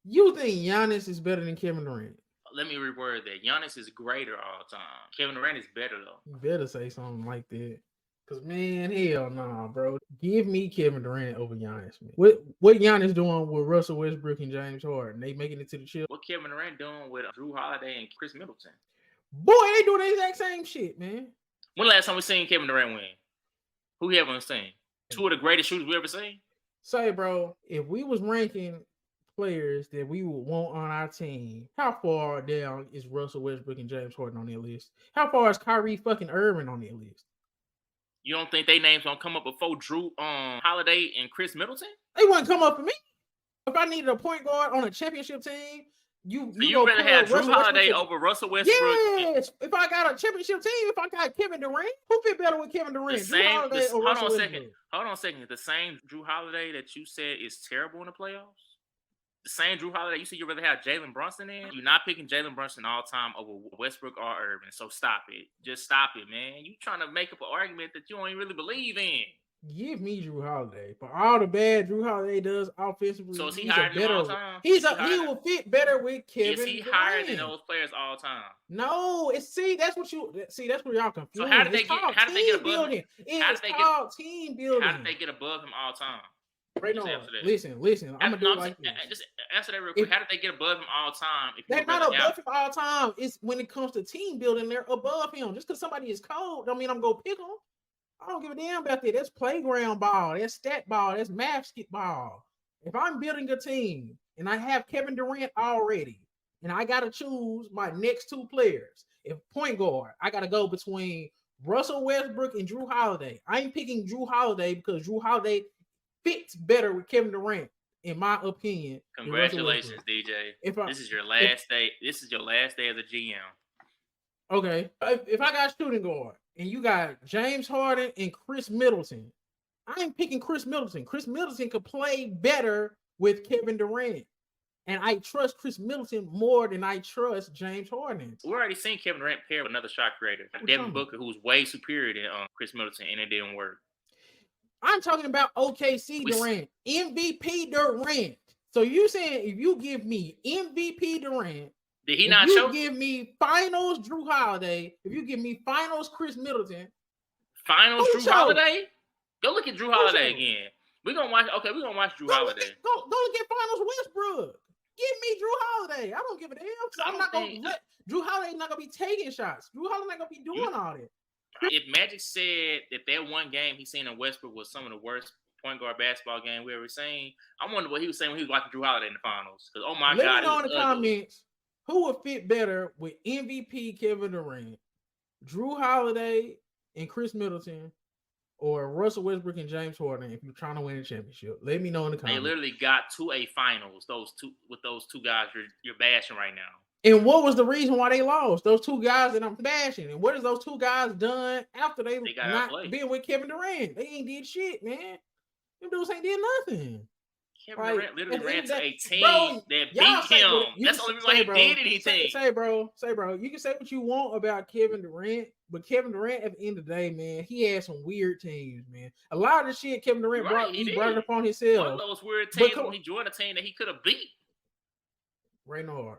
You think Giannis is better than Kevin Durant? Let me reword that. Giannis is greater all time. Kevin Durant is better though. You better say something like that. Cause man, hell nah, bro. Give me Kevin Durant over Giannis, man. What Giannis doing with Russell Westbrook and James Harden? They making it to the chip. What Kevin Durant doing with Drew Holiday and Chris Middleton? Boy, they doing the exact same shit, man. When the last time we seen Kevin Durant win? Who he ever seen? Two of the greatest shooters we ever seen? Say, bro, if we was ranking players that we would want on our team, how far down is Russell Westbrook and James Harden on their list? How far is Kyrie fucking Irving on their list? You don't think they names gonna come up before Drew Holiday and Chris Middleton? They wouldn't come up for me. If I needed a point guard on a championship team, you rather have Drew Holiday over Russell Westbrook? Yes. If I got a championship team, if I got Kevin Durant, who fit better with Kevin Durant? Hold on a second. The same Drew Holiday that you said is terrible in the playoffs? The same Drew Holiday you said you'd rather have Jalen Brunson in? You're not picking Jalen Brunson all time over Westbrook or Irving. So stop it. Just stop it, man. You trying to make up an argument that you don't even really believe in. Give me Drew Holiday. For all the bad Drew Holiday does offensively, so is he higher than all time? He will fit better with Kevin. Is he higher than those players all time? No, that's where y'all confused. So how did they get above him? It's called team building. How did they get above him all time? Right now, listen. I'm gonna do it like this. Just answer that real quick. How did they get above him all time? They're not above him all time. It's when it comes to team building, they're above him. Just because somebody is cold, don't mean I'm gonna pick them. I don't give a damn about that. That's playground ball. That's stat ball. That's math ball. If I'm building a team and I have Kevin Durant already, and I gotta choose my next two players, if point guard, I gotta go between Russell Westbrook and Drew Holiday. I ain't picking Drew Holiday because Drew Holiday fits better with Kevin Durant, in my opinion. Congratulations, DJ. This is your last day. This is your last day as a GM. Okay. If I got shooting guard and you got James Harden and Chris Middleton, I ain't picking Chris Middleton. Chris Middleton could play better with Kevin Durant. And I trust Chris Middleton more than I trust James Harden. We already seen Kevin Durant pair with another shot creator, Devin Booker, who was way superior than Chris Middleton, and it didn't work. I'm talking about OKC Durant, MVP Durant. So you saying if you give me MVP Durant, did he not show? Give me finals Drew Holiday. If you give me finals Chris Middleton, finals Drew Holiday. Go look at Drew Holiday again. We're gonna watch. Okay, we're gonna watch Drew Holiday. Go look at finals Westbrook. Give me Drew Holiday. I don't give a damn. I'm not gonna let Drew Holiday not gonna be taking shots. Drew Holiday not gonna be doing all that. If Magic said that one game he seen in Westbrook was some of the worst point guard basketball game we ever seen, I wonder what he was saying when he was watching Drew Holiday in the finals. Because oh my God, let me know in the comments who would fit better with MVP Kevin Durant, Drew Holiday and Chris Middleton, or Russell Westbrook and James Harden. If you're trying to win a championship, let me know in the comments. They literally got to a finals. Those two guys you're bashing right now. And what was the reason why they lost? Those two guys that I'm bashing. And what has those two guys done after they not been with Kevin Durant? They ain't did shit, man. Them dudes ain't did nothing. Kevin Durant literally ran to a team that beat him. That's the only reason why he did anything. Say, bro. You can say what you want about Kevin Durant, but Kevin Durant, at the end of the day, man, he had some weird teams, man. A lot of the shit Kevin Durant brought it upon himself. One of those weird teams when he joined a team that he could have beat. Reynard.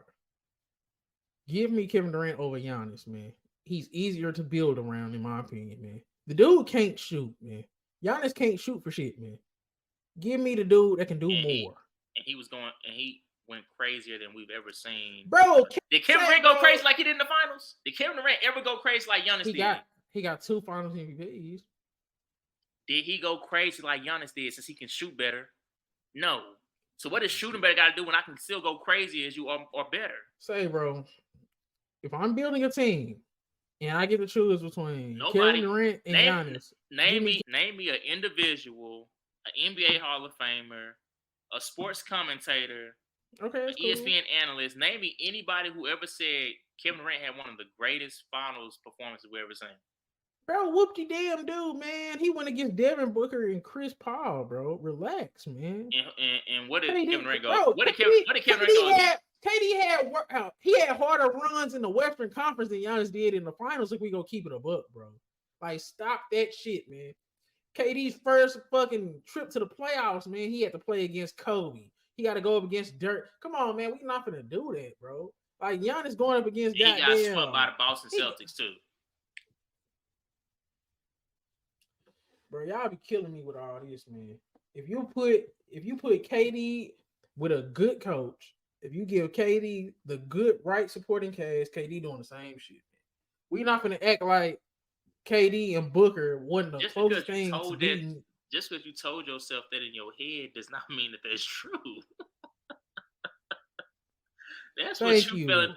Give me Kevin Durant over Giannis, man. He's easier to build around, in my opinion, man. The dude can't shoot, man. Giannis can't shoot for shit, man. Give me the dude that can do more. He went crazier than we've ever seen. Bro, did Kevin Durant go crazy like he did in the finals? Did Kevin Durant ever go crazy like Giannis did? He got 2 finals MVPs. Did he go crazy like Giannis did since he can shoot better? No. So what does shooting better got to do when I can still go crazy as you or better? Say, bro, if I'm building a team and I get to choose between Kevin Durant and Giannis, name me an individual, an NBA Hall of Famer, a sports commentator, an ESPN analyst. Name me anybody who ever said Kevin Durant had one of the greatest finals performances we ever seen. Bro, whoop-de-damn dude, man. He went against Devin Booker and Chris Paul, bro. Relax, man. And what did Kevin Durant go? What did Kevin Durant go? KD had harder runs in the Western Conference than Giannis did in the finals. If we go keep it a buck, bro. Like, stop that shit, man. KD's first fucking trip to the playoffs, man, he had to play against Kobe. He got to go up against Dirk. Come on, man. We not gonna do that, bro. Like Giannis going up against He got goddamn. swept by the Boston Celtics too. Bro, y'all be killing me with all this, man. If you put KD with a good coach, if you give KD the good right supporting cast, KD doing the same shit. We not gonna act like KD and Booker wasn't the closest thing to beating. Just because you told yourself that in your head does not mean that that's true. That's what you felt.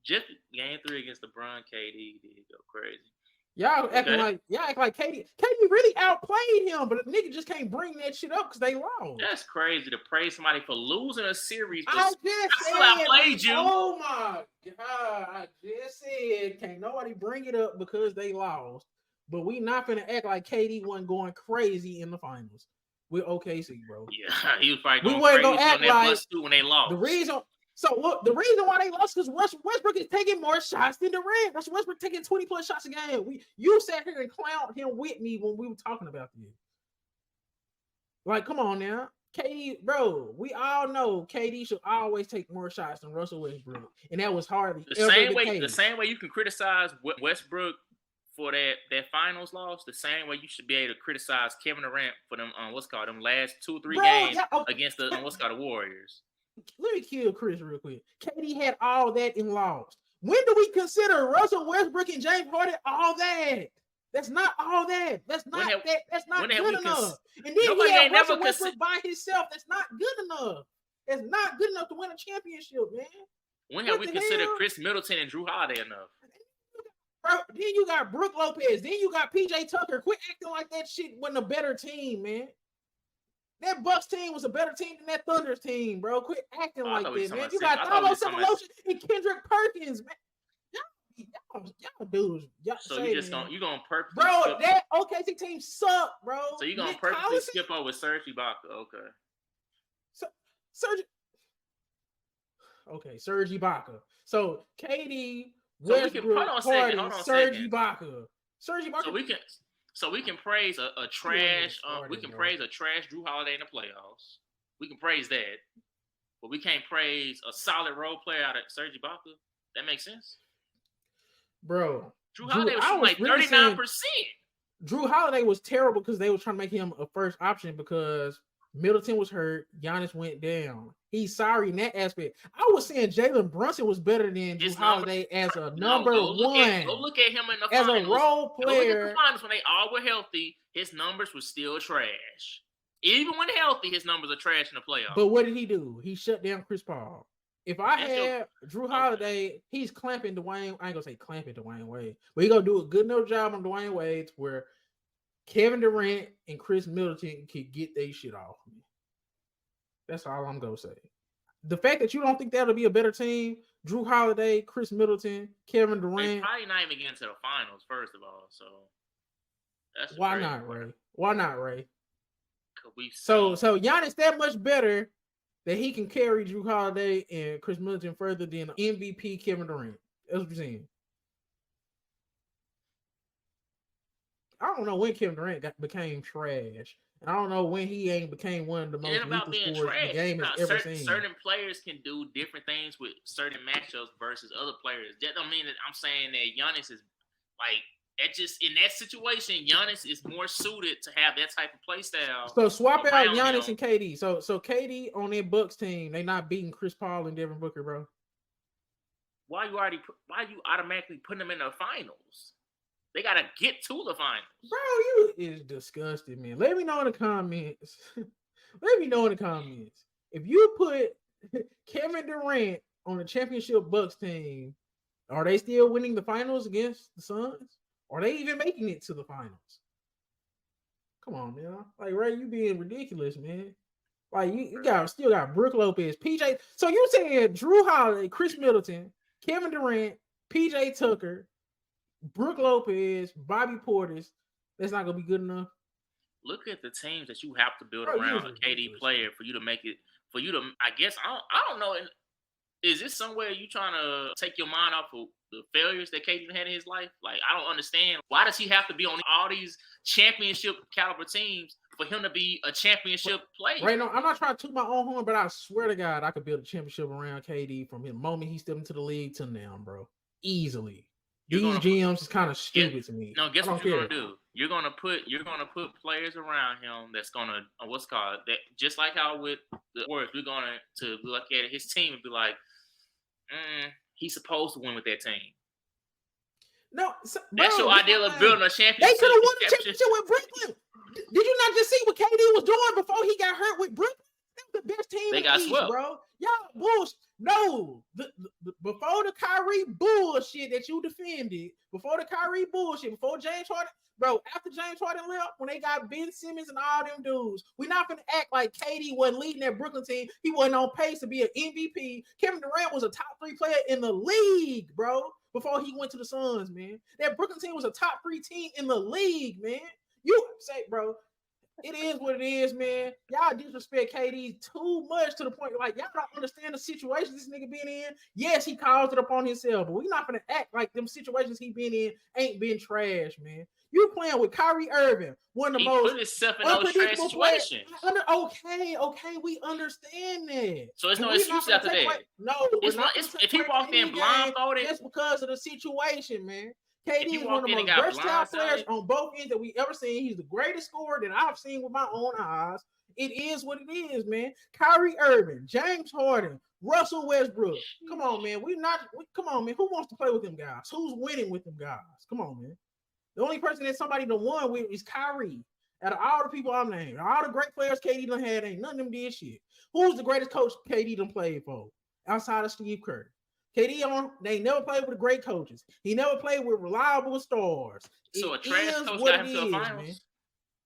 Just game 3 against LeBron, KD did go crazy. Y'all acting like KD really outplayed him, but the nigga just can't bring that shit up because they lost. That's crazy to praise somebody for losing a series. I outplayed you. Oh my god! I just said can't nobody bring it up because they lost. But we not gonna act like KD wasn't going crazy in the finals with OKC, bro. Yeah, he was probably going crazy on that +2 when they lost. The reason why they lost is Westbrook is taking more shots than Durant. Russell Westbrook taking 20 plus shots a game. You sat here and clowned him with me when we were talking about this. Like, come on now. KD, bro, we all know KD should always take more shots than Russell Westbrook. And that was hardly the same way you can criticize Westbrook for that finals loss, the same way you should be able to criticize Kevin Durant for them them last 2 or 3 games against the the Warriors. Let me kill Chris real quick. KD had all that and lost. When do we consider Russell Westbrook and James Harden all that? That's not all that. That's not good enough. And then he had Russell Westbrook by himself. That's not good enough. It's not good enough to win a championship, man. When have we considered Chris Middleton and Drew Holiday enough? Bro, then you got Brook Lopez. Then you got PJ Tucker. Quit acting like that shit wasn't a better team, man. That Bucks team was a better team than that Thunder's team, bro. Quit acting like that, man. You got Thabo Sefolosha and Kendrick Perkins, man. Y'all dudes. So you gonna purposely bro, that OKC team suck, bro. So you gonna purposely skip over Serge Ibaka, okay. Serge Ibaka. So KD, Westbrook, Harden, Serge Ibaka. So we can praise a trash. We can praise a trash Drew Holiday in the playoffs. We can praise that, but we can't praise a solid role player out of Serge Ibaka. That makes sense, bro. Drew Holiday was like 39%. Drew Holiday was terrible because they were trying to make him a first option because Middleton was hurt. Giannis went down. He's sorry in that aspect. I was saying Jalen Brunson was better than Drew Holiday as a number one. Go look at him in the as finals. A role player. Go look at the finals when they all were healthy. His numbers were still trash. Even when healthy, his numbers are trash in the playoffs. But what did he do? He shut down Chris Paul. If I had Drew Holiday, he's clamping Dwayne. I ain't gonna say clamping Dwayne Wade, but he gonna do a good enough job on Dwayne Wade where Kevin Durant and Chris Middleton could get their shit off. That's all I'm gonna say. The fact that you don't think that'll be a better team, Drew Holiday, Chris Middleton, Kevin Durant. They're probably not even getting to the finals, first of all. So that's why not, Ray? Why not, Ray? So Giannis that much better that he can carry Drew Holiday and Chris Middleton further than MVP Kevin Durant. That's what you're saying. I don't know when Kevin Durant became trash. I don't know when he became one of the most lethal scorers the game has ever seen. Certain players can do different things with certain matchups versus other players. That don't mean that I'm saying that Giannis is like in that situation, Giannis is more suited to have that type of play style. So swap out Giannis and KD. So KD on their Bucks team, they not beating Chris Paul and Devin Booker, bro. Why you automatically putting them in the finals? They gotta get to the finals. Bro, you is disgusting, man. Let me know in the comments. If you put Kevin Durant on the championship Bucks team, are they still winning the finals against the Suns? Are they even making it to the finals? Come on, man. Like, Ray, you being ridiculous, man. Like, you still got Brook Lopez, PJ. So you saying Drew Holiday, Chris Middleton, Kevin Durant, PJ Tucker, Brook Lopez, Bobby Portis, that's not gonna be good enough. Look at the teams that you have to build around a KD player for you to make it. For you to, I guess, I don't know. Is this somewhere you trying to take your mind off of the failures that KD had in his life? Like, I don't understand. Why does he have to be on all these championship caliber teams for him to be a championship player. Right now, I'm not trying to toot my own horn, but I swear to God, I could build a championship around KD from the moment he stepped into the league to now, bro. Easily. These GMs is kind of stupid to me. No, guess what you're gonna do? You're gonna put players around him that's gonna that just like how with the Warriors, we're gonna to look at his team and be like, he's supposed to win with that team. No, that's your ideal of building a championship. They could have won the championship with Brooklyn. Did you not just see what KD was doing before he got hurt with Brooklyn? That was the best team in the East, bro. Y'all bullshit. No, before the Kyrie bullshit that you defended, before James Harden, bro, after James Harden left, when they got Ben Simmons and all them dudes, we're not gonna act like KD wasn't leading that Brooklyn team. He wasn't on pace to be an MVP. Kevin Durant was a top 3 player in the league, bro, before he went to the Suns, man. That Brooklyn team was a top 3 team in the league, man. You say, bro, it is what it is, man. Y'all disrespect KD too much to the point like y'all don't understand the situation this nigga been in. Yes, he caused it upon himself, but we're not gonna act like them situations he been in ain't been trash, man. You playing with Kyrie Irving, one of the most put himself in those trash situations. Okay, we understand that. So it's no excuse after that. No, if he walked in blindfolded, just because of the situation, man. KD is one of the most versatile players on both ends that we ever seen. He's the greatest scorer that I've seen with my own eyes. It is what it is, man. Kyrie Irving, James Harden, Russell Westbrook. Come on, man. Come on, man. Who wants to play with them guys? Who's winning with them guys? Come on, man. The only person that somebody done won with is Kyrie. Out of all the people I'm naming, all the great players KD done had, ain't none of them did shit. Who's the greatest coach KD done played for outside of Steve Kerr? KD they never played with the great coaches. He never played with reliable stars. So a trash coach got him to a finals. Man.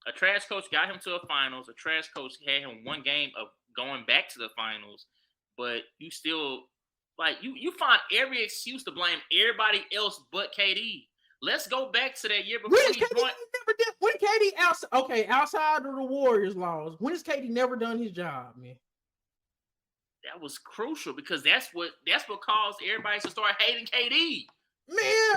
A trash coach got him to a finals. A trash coach had him one game of going back to the finals. But you still you find every excuse to blame everybody else but KD. Let's go back to that year before he joined. When KD outside of the Warriors laws, when has KD never done his job, man? That was crucial because that's what caused everybody to start hating KD. Man,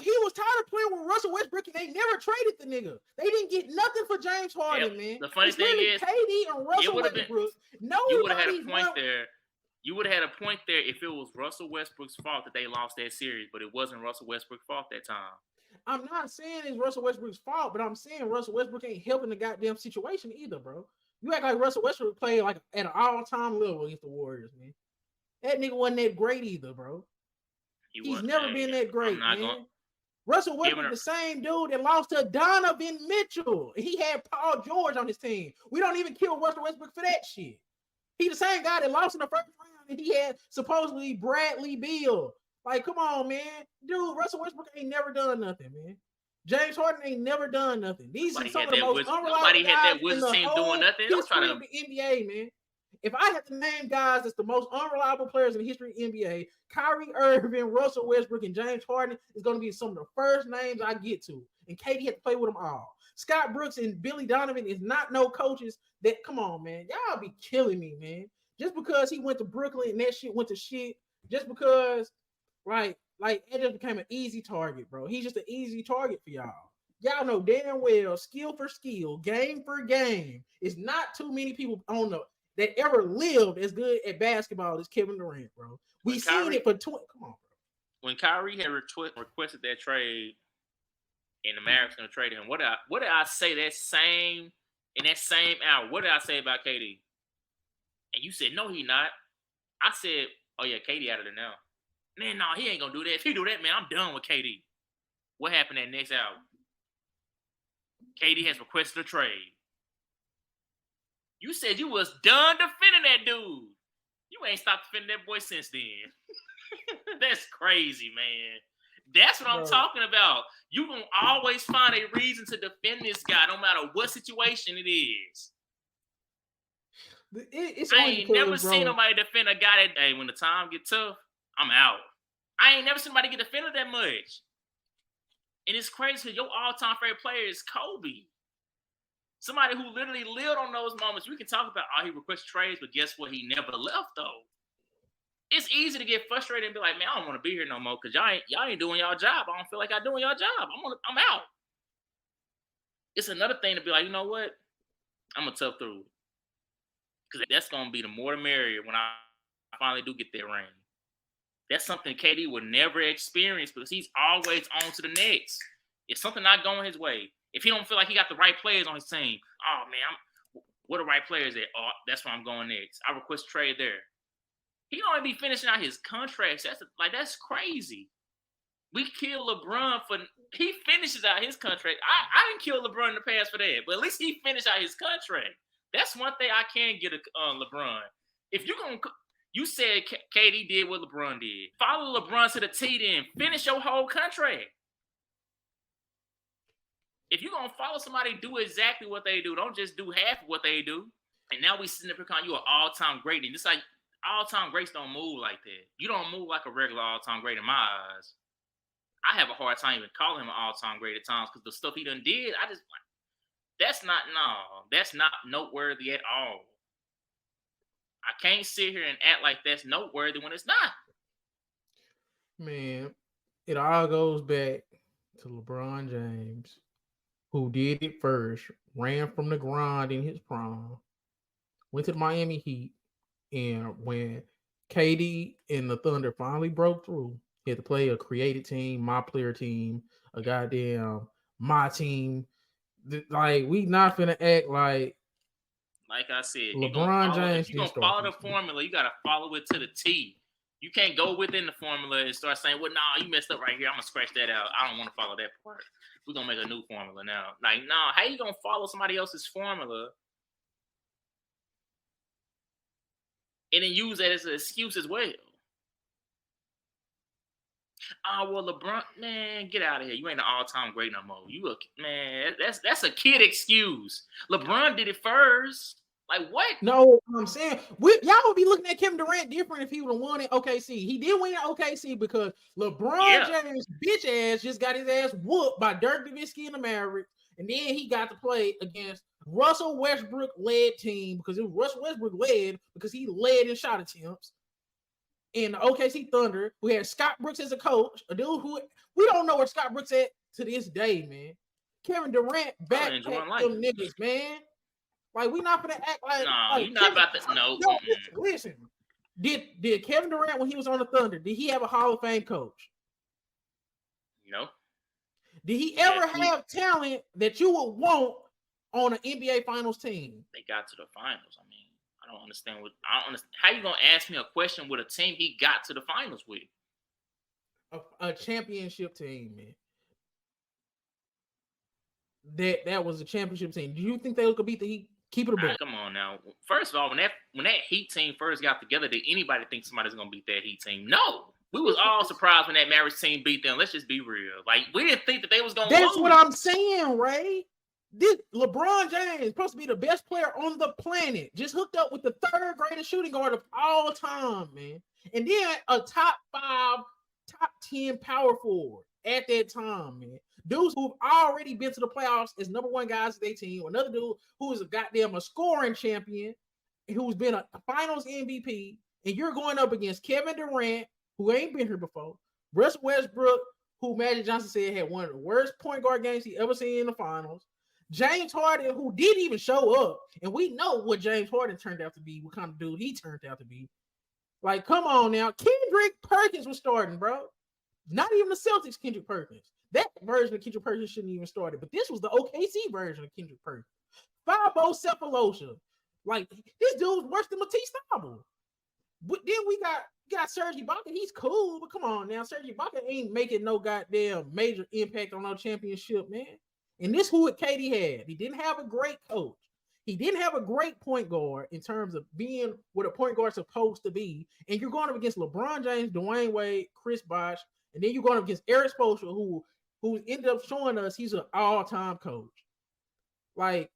he was tired of playing with Russell Westbrook and they never traded the nigga. They didn't get nothing for James Harden, man. The funny thing is, KD and Russell Westbrook. You would have had a point there. You would have had a point there if it was Russell Westbrook's fault that they lost that series, but it wasn't Russell Westbrook's fault that time. I'm not saying it's Russell Westbrook's fault, but I'm saying Russell Westbrook ain't helping the goddamn situation either, bro. You act like Russell Westbrook played like at an all-time level against the Warriors, man. That nigga wasn't that great either, bro. He's never been that great, man. Russell Westbrook, the same dude that lost to Donovan Mitchell. He had Paul George on his team. We don't even kill Russell Westbrook for that shit. He the same guy that lost in the first round and he had supposedly Bradley Beal. Like, come on, man. Dude, Russell Westbrook ain't never done nothing, man. James Harden ain't never done nothing. These are some of the most unreliable guys in the whole history of the NBA, man. If I had to name guys that's the most unreliable players in the history of the NBA, Kyrie Irving, Russell Westbrook, and James Harden is going to be some of the first names I get to. And KD had to play with them all. Scott Brooks and Billy Donovan is not no coaches that, come on, man. Y'all be killing me, man. Just because he went to Brooklyn and that shit went to shit, just because, like it just became an easy target, bro. He's just an easy target for y'all. Y'all know damn well, skill for skill, game for game. It's not too many people on the that ever lived as good at basketball as Kevin Durant, bro. We seen it for 20. Come on, bro. When Kyrie had requested that trade, and the Mavericks gonna trade him, what did I say in that same hour? What did I say about KD? And you said no, he not. I said, oh yeah, KD out of there now. Man, no, he ain't gonna do that. If he do that, man, I'm done with KD. What happened that next hour? KD has requested a trade. You said you was done defending that dude. You ain't stopped defending that boy since then. That's crazy, man. That's what I'm talking about. You gonna always find a reason to defend this guy, no matter what situation it is. I ain't never seen nobody defend a guy that, hey, when the time get tough, I'm out. I ain't never seen somebody get defended that much. And it's crazy because your all-time favorite player is Kobe. Somebody who literally lived on those moments. We can talk about, he requested trades, but guess what? He never left, though. It's easy to get frustrated and be like, man, I don't want to be here no more because y'all ain't doing y'all job. I don't feel like I'm doing y'all job. I'm out. It's another thing to be like, you know what? I'm gonna tough through it because that's gonna be the more the merrier when I finally do get that ring. That's something KD would never experience because he's always on to the next. If something not going his way, if he don't feel like he got the right players on his team, oh man, what the right players at? Oh, that's where I'm going next. I request trade there. He don't be finishing out his contracts. That's crazy. We kill LeBron for he finishes out his contract. I didn't kill LeBron in the past for that, but at least he finished out his contract. That's one thing I can get LeBron. If you're gonna, you said KD did what LeBron did. Follow LeBron to the T, then finish your whole contract. If you're gonna follow somebody, do exactly what they do. Don't just do half of what they do. And now we sitting there calling you an all-time great. And it's like all-time greats don't move like that. You don't move like a regular all-time great in my eyes. I have a hard time even calling him an all-time great at times because the stuff he done did, that's not noteworthy at all. I can't sit here and act like that's noteworthy when it's not. Man, it all goes back to LeBron James, who did it first, ran from the grind in his prime, went to the Miami Heat, and when KD and the Thunder finally broke through, he had to play a created team, my player team, a goddamn my team. Like, we not finna act like I said, LeBron if you're gonna follow the formula, you gotta follow it to the T. You can't go within the formula and start saying, well, nah, you messed up right here. I'm gonna scratch that out. I don't want to follow that part. We're gonna make a new formula now. Like, nah, how you gonna follow somebody else's formula and then use that as an excuse as well? Oh, well, LeBron, man, get out of here. You ain't an all-time great no more. Man, that's a kid excuse. LeBron did it first. Like, what? No, I'm saying y'all would be looking at Kevin Durant different if he would have won in OKC. He did win in OKC because LeBron James' bitch ass just got his ass whooped by Dirk Nowitzki and the Mavericks, and then he got to play against Russell Westbrook led team because it was Russell Westbrook led because he led in shot attempts. In the OKC Thunder, we had Scott Brooks as a coach, a dude who we don't know where Scott Brooks at to this day, man. Kevin Durant backpacked them niggas, man. Like, we not gonna act like you're not about to. No, listen. Did Kevin Durant, when he was on the Thunder, did he have a Hall of Fame coach? No. Did he ever have talent that you would want on an NBA Finals team? They got to the finals. I mean, I don't understand how you gonna ask me a question with a team he got to the finals with? A championship team, man. That was a championship team. Do you think they could beat the Heat? Keep it a book. Come on now. First of all, when that Heat team first got together, did anybody think somebody's gonna beat that Heat team? No. We was all surprised when that Mavericks team beat them. Let's just be real. Like, we didn't think that they was gonna lose. What I'm saying, Ray. This LeBron James supposed to be the best player on the planet. Just hooked up with the third greatest shooting guard of all time, man. And then a top 5, top 10 power forward at that time, man. Dudes who've already been to the playoffs as number one guys of their team. Another dude who is a scoring champion, who's been a finals MVP. And you're going up against Kevin Durant, who ain't been here before. Russell Westbrook, who Magic Johnson said had one of the worst point guard games he ever seen in the finals. James Harden, who didn't even show up. And we know what James Harden turned out to be, what kind of dude he turned out to be. Like, come on now. Kendrick Perkins was starting, bro. Not even the Celtics Kendrick Perkins. That version of Kendrick Perkins shouldn't even started. But this was the OKC version of Kendrick Perkins. Fabo Cephalosha. Like, this dude's worse than Matisse Thybulle. But then we got Serge Ibaka. He's cool, but come on now. Serge Ibaka ain't making no goddamn major impact on our championship, man. And this who KD had. He didn't have a great coach. He didn't have a great point guard in terms of being what a point guard's supposed to be. And you're going up against LeBron James, Dwayne Wade, Chris Bosh, and then you're going up against Eric Spoelstra, who ended up showing us he's an all-time coach. Like,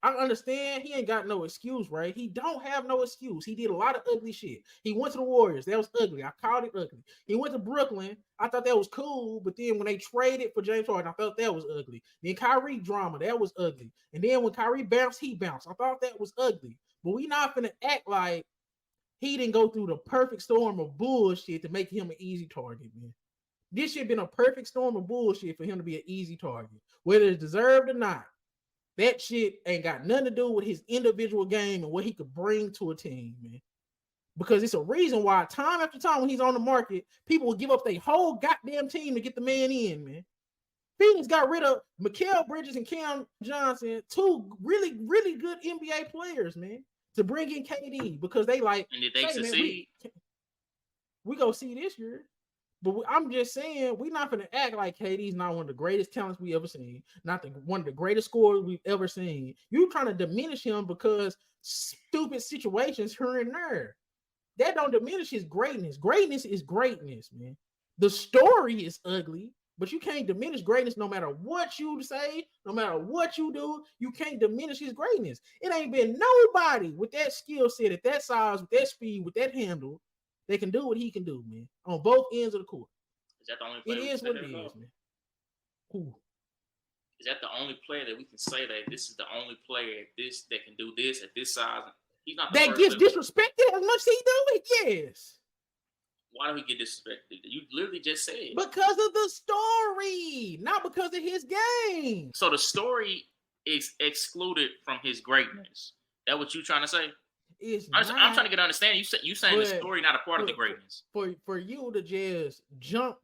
I understand he ain't got no excuse, right? He don't have no excuse. He did a lot of ugly shit. He went to the Warriors. That was ugly. I called it ugly. He went to Brooklyn. I thought that was cool, but then when they traded for James Harden, I felt that was ugly. Then Kyrie drama, that was ugly. And then when Kyrie bounced, he bounced. I thought that was ugly. But we not finna act like he didn't go through the perfect storm of bullshit to make him an easy target, man. This should have been a perfect storm of bullshit for him to be an easy target, whether it's deserved or not. That shit ain't got nothing to do with his individual game and what he could bring to a team, man. Because it's a reason why time after time when he's on the market, people will give up their whole goddamn team to get the man in, man. Phoenix got rid of Mikal Bridges and Cam Johnson, two really, really good NBA players, man, to bring in KD because they like, and did they Man, succeed? we go see this year. But I'm just saying, we're not going to act like KD's not one of the greatest talents we ever seen, not one of the greatest scorers we've ever seen. You're trying to diminish him because stupid situations here and there. That don't diminish his greatness. Greatness is greatness, man. The story is ugly, but you can't diminish greatness no matter what you say, no matter what you do. You can't diminish his greatness. It ain't been nobody with that skill set, at that size, with that speed, with that handle, they can do what he can do, man, on both ends of the court. Is that the only player? It is what it is, man. Who? Is that the only player that we can say that this is the only player at this that can do this at this size? He's not the that gets disrespected as much as he do it. Yes. Why do he get disrespected? You literally just said because of the story, not because of his game. So the story is excluded from his greatness. That what you trying to say? I'm trying to get understanding. You saying the story not a part of the greatness. For you to just jump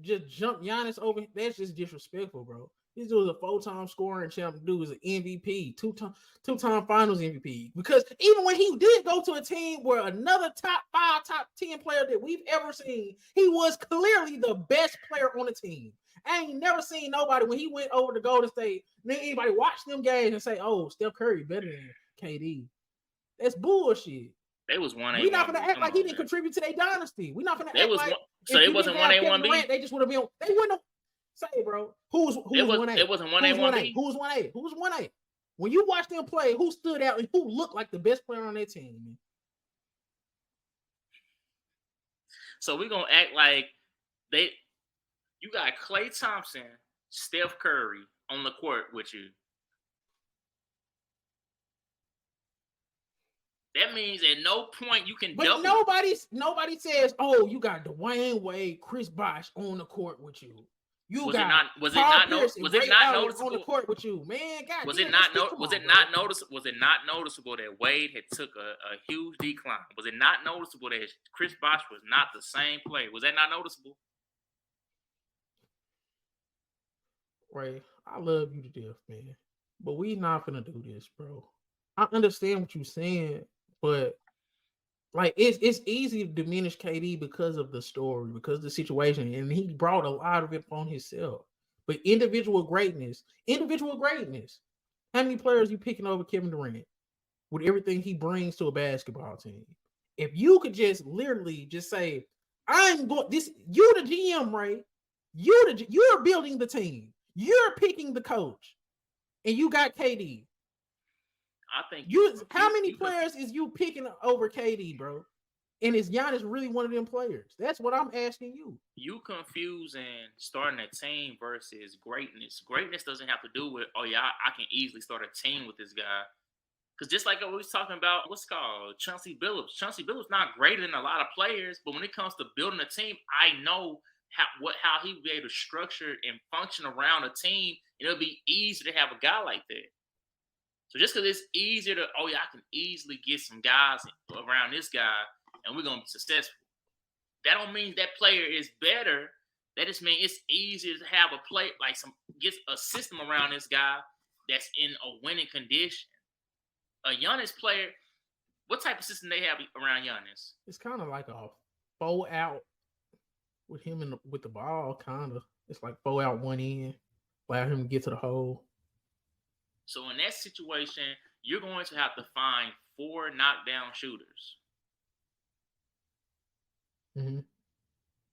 Giannis over, that's just disrespectful, bro. This dude was a 4-time scoring champ. Dude was an MVP, two-time Finals MVP. Because even when he did go to a team where another top 5, top 10 player that we've ever seen, he was clearly the best player on the team. I ain't never seen nobody when he went over to Golden State, anybody watch them games and say, "Oh, Steph Curry better than KD." That's bullshit. They was 1A. We're not gonna act like he didn't contribute to their dynasty. We're not gonna act like so it wasn't 1A, 1B. They just would have been. They wouldn't have. Say, bro, who was 1A? It wasn't 1A, 1B. Who was 1A? Who was 1A? When you watch them play, who stood out and who looked like the best player on their team? Man? So we're gonna act like you got Klay Thompson, Steph Curry on the court with you. That means at no point you can. But nobody says, "Oh, you got Dwayne Wade, Chris Bosh on the court with you." Was it not noticeable on the court with you, man? God, was it not noticeable that Wade had took a huge decline? Was it not noticeable that Chris Bosh was not the same player? Was that not noticeable? Ray, I love you to death, man, but we not gonna do this, bro. I understand what you're saying, but like it's easy to diminish KD because of the story, because of the situation, and he brought a lot of it on himself. But individual greatness. How many players you picking over Kevin Durant with everything he brings to a basketball team? If you could just literally just say, "I'm going this," you the GM, right? You're building the team. You're picking the coach, and you got KD. I think how many players is you picking over KD, bro? And is Giannis really one of them players? That's what I'm asking you. You confusing starting a team versus greatness. Greatness doesn't have to do with, oh yeah, I can easily start a team with this guy. Because just like we was talking about, what's called Chauncey Billups. Chauncey Billups not greater than a lot of players, but when it comes to building a team, I know how he would be able to structure and function around a team. It'll be easy to have a guy like that. So just because it's easier to, oh yeah, I can easily get some guys around this guy and we're going to be successful. That don't mean that player is better. That just means it's easier to have a play, like get a system around this guy that's in a winning condition. A Giannis player, what type of system they have around Giannis? It's kind of like a 4 out with him with the ball, kind of. It's like 4 out, 1 in, allow him to get to the hole. So in that situation, you're going to have to find 4 knockdown shooters. Mm-hmm.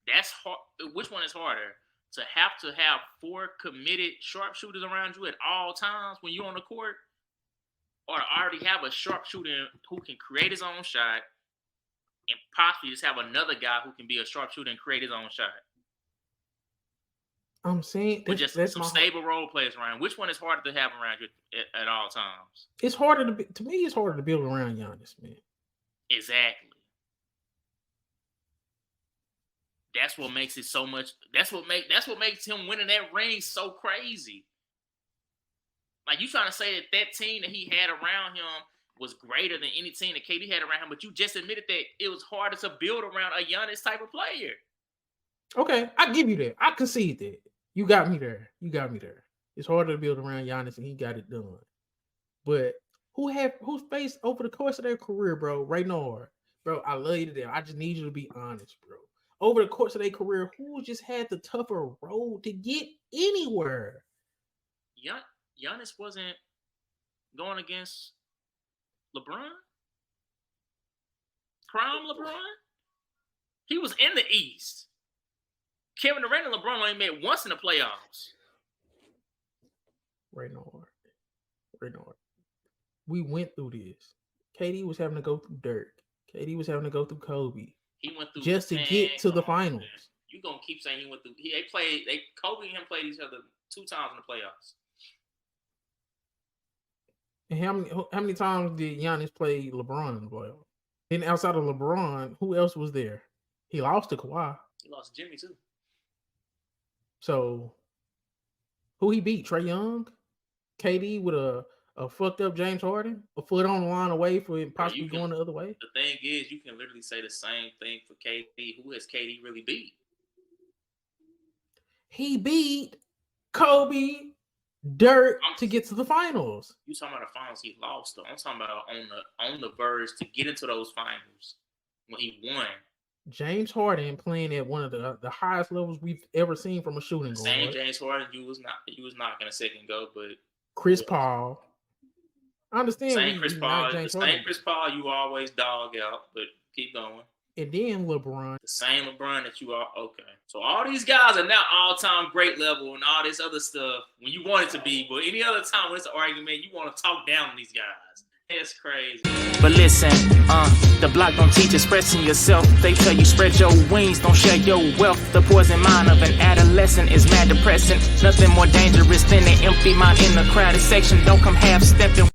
That's hard. Which one is harder? To have 4 committed sharpshooters around you at all times when you're on the court, or to already have a sharpshooter who can create his own shot, and possibly just have another guy who can be a sharpshooter and create his own shot. I'm saying with just some stable role players around. Which one is harder to have around you at all times? It's harder to me. It's harder to build around Giannis, man. Exactly. That's what makes it so much. That's what makes him winning that ring so crazy. Like, you trying to say that team that he had around him was greater than any team that KD had around him, but you just admitted that it was harder to build around a Giannis type of player. Okay, I give you that. I concede that. You got me there. It's harder to build around Giannis, and he got it done. But who's faced over the course of their career, bro? Right now, bro, I love you to death. I just need you to be honest, bro. Over the course of their career, who just had the tougher road to get anywhere? Giannis wasn't going against LeBron? Prime LeBron? He was in the East. Kevin Durant and LeBron only met once in the playoffs. Right now. We went through this. KD was having to go through Dirk. KD was having to go through Kobe. He went through just to get to the finals. You gonna keep saying he went through? Kobe and him played each other 2 times in the playoffs. And how many times did Giannis play LeBron in the playoffs? Then outside of LeBron, who else was there? He lost to Kawhi. He lost to Jimmy too. So who he beat? Trae Young? KD with a fucked up James Harden? A foot on the line away for him possibly going the other way? The thing is, you can literally say the same thing for KD. Who has KD really beat? He beat Kobe, Dirk to get to the finals. You talking about the finals he lost though. I'm talking about on the verge to get into those finals when he won. James Harden playing at one of the highest levels we've ever seen from a shooting guard. Same James Harden you was not gonna second go, but Chris Paul. I understand. Same Chris Paul you always dog out, but keep going. And then LeBron. The same LeBron that you are. Okay. So all these guys are now all-time great level and all this other stuff when you want it to be. But any other time when it's an argument, you want to talk down on these guys. It's crazy. But listen, the block don't teach expressing yourself. They tell you spread your wings, don't share your wealth. The poison mind of an adolescent is mad depressing. Nothing more dangerous than an empty mind in a crowded section. Don't come half-stepping.